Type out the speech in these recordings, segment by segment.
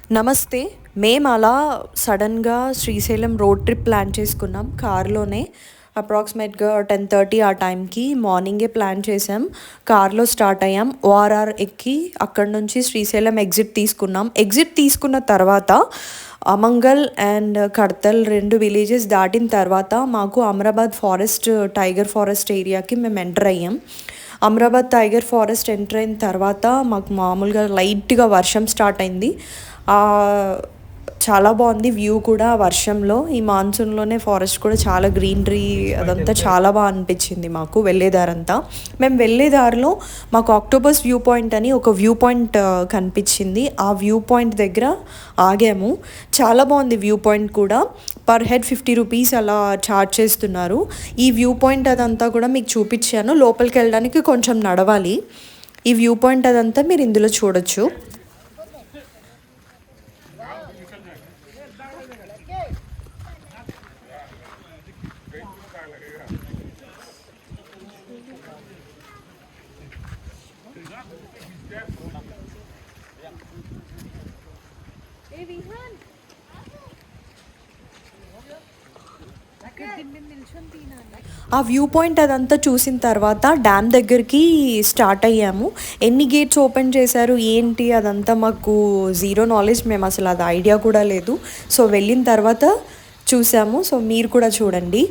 నమస్తే. మేము అలా సడన్‌గా శ్రీశైలం రోడ్ ట్రిప్ ప్లాన్ చేసుకున్నాం కార్‌లోనే. అప్రాక్సిమేట్‌గా 10:30 ఆ టైంకి మార్నింగే ప్లాన్ చేసాం. కార్‌లో స్టార్ట్ అయ్యాం. ఓఆర్ఆర్ ఎక్కి అక్కడి నుంచి శ్రీశైలం ఎగ్జిట్ తీసుకున్నాం. ఎగ్జిట్ తీసుకున్న తర్వాత అమంగల్ అండ్ కడ్తల్ 2 విలేజెస్ దాటిన తర్వాత మాకు అమరాబాద్ ఫారెస్ట్, టైగర్ ఫారెస్ట్ ఏరియాకి మేము ఎంటర్ అయ్యాం. అమరాబాద్ టైగర్ ఫారెస్ట్ ఎంటర్ అయిన తర్వాత మాకు మామూలుగా లైట్‌గా వర్షం స్టార్ట్ అయింది. చాలా బాగుంది వ్యూ కూడా వర్షంలో. ఈ మాన్సూన్‌లోనే ఫారెస్ట్ కూడా చాలా గ్రీనరీ అదంతా చాలా అనిపించింది మాకు వెళ్ళేదారంతా. మేము వెళ్ళే దారిలో మాకు ఆక్టోపస్ వ్యూ పాయింట్ అని ఒక వ్యూ పాయింట్ కనిపించింది. ఆ వ్యూ పాయింట్ దగ్గర ఆగాము. చాలా బాగుంది వ్యూ పాయింట్ కూడా. పర్ హెడ్ 50 రూపీస్ అలా ఛార్జ్ చేస్తున్నారు. ఈ వ్యూ పాయింట్ అదంతా కూడా మీకు చూపించాను. లోపలికి వెళ్ళడానికి కొంచెం నడవాలి. ఈ వ్యూ పాయింట్ అదంతా మీరు ఇందులో చూడొచ్చు. ఆ వ్యూ పాయింట్ అదంతా చూసిన తర్వాత డ్యామ్ దగ్గరికి స్టార్ట్ అయ్యాము. ఎన్ని గేట్స్ ఓపెన్ చేశారు ఏంటి అదంతా మాకు జీరో నాలెడ్జ్. మేము అసలు అది ఐడియా కూడా లేదు. సో వెళ్ళిన తర్వాత చూసాము. సో మీరు కూడా చూడండి.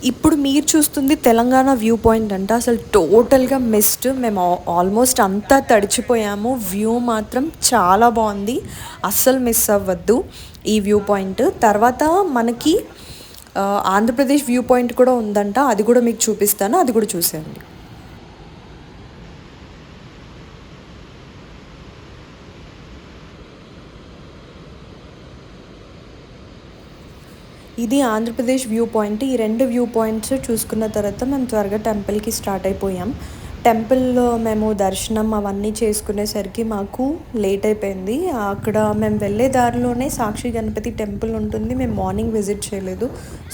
ఇప్పుడు మీరు చూస్తుంది తెలంగాణ వ్యూ పాయింట్ అంట. అసలు టోటల్గా మిస్ట్. మేము ఆల్మోస్ట్ అంతా తడిచిపోయాము. వ్యూ మాత్రం చాలా బాగుంది. అస్సలు మిస్ అవ్వద్దు ఈ వ్యూ పాయింట్. తర్వాత మనకి ఆంధ్రప్రదేశ్ వ్యూ పాయింట్ కూడా ఉందంట. అది కూడా మీకు చూపిస్తాను. అది కూడా చూసేయండి. ఇది ఆంధ్రప్రదేశ్ వ్యూ పాయింట్. ఈ 2 వ్యూ పాయింట్స్ చూసుకున్న తర్వాత మేము త్వరగా టెంపుల్కి స్టార్ట్ అయిపోయాం. టెంపుల్లో మేము దర్శనం అవన్నీ చేసుకునేసరికి మాకు లేట్ అయిపోయింది. అక్కడ మేము వెళ్ళే దారిలోనే సాక్షి గణపతి టెంపుల్ ఉంటుంది. మేము మార్నింగ్ విజిట్ చేయలేదు.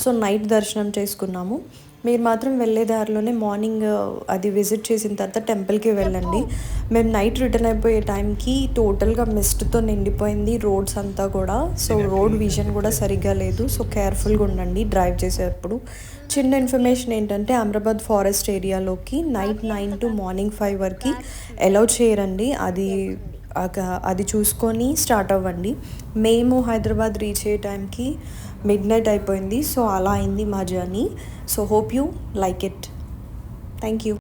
సో నైట్ దర్శనం చేసుకున్నాము. మీరు మాత్రం వెళ్ళే దారిలోనే మార్నింగ్ అది విజిట్ చేసిన తర్వాత టెంపుల్కి వెళ్ళండి. మేము నైట్ రిటర్న్ అయిపోయే టైంకి టోటల్గా మిస్ట్తో నిండిపోయింది రోడ్స్ అంతా కూడా. సో రోడ్ విజన్ కూడా సరిగ్గా లేదు. సో కేర్ఫుల్గా ఉండండి డ్రైవ్ చేసేటప్పుడు. చిన్న ఇన్ఫర్మేషన్ ఏంటంటే అమరాబాద్ ఫారెస్ట్ ఏరియాలోకి నైట్ 9 to మార్నింగ్ 5 వరకు అలౌ చేయరండి. అది చూసుకొని స్టార్ట్ అవ్వండి. మేము హైదరాబాద్ రీచ్ అయ్యే టైంకి మిడ్నైట్ అయిపోయింది. సో అలా అయింది మా journey. So hope you like it. Thank you.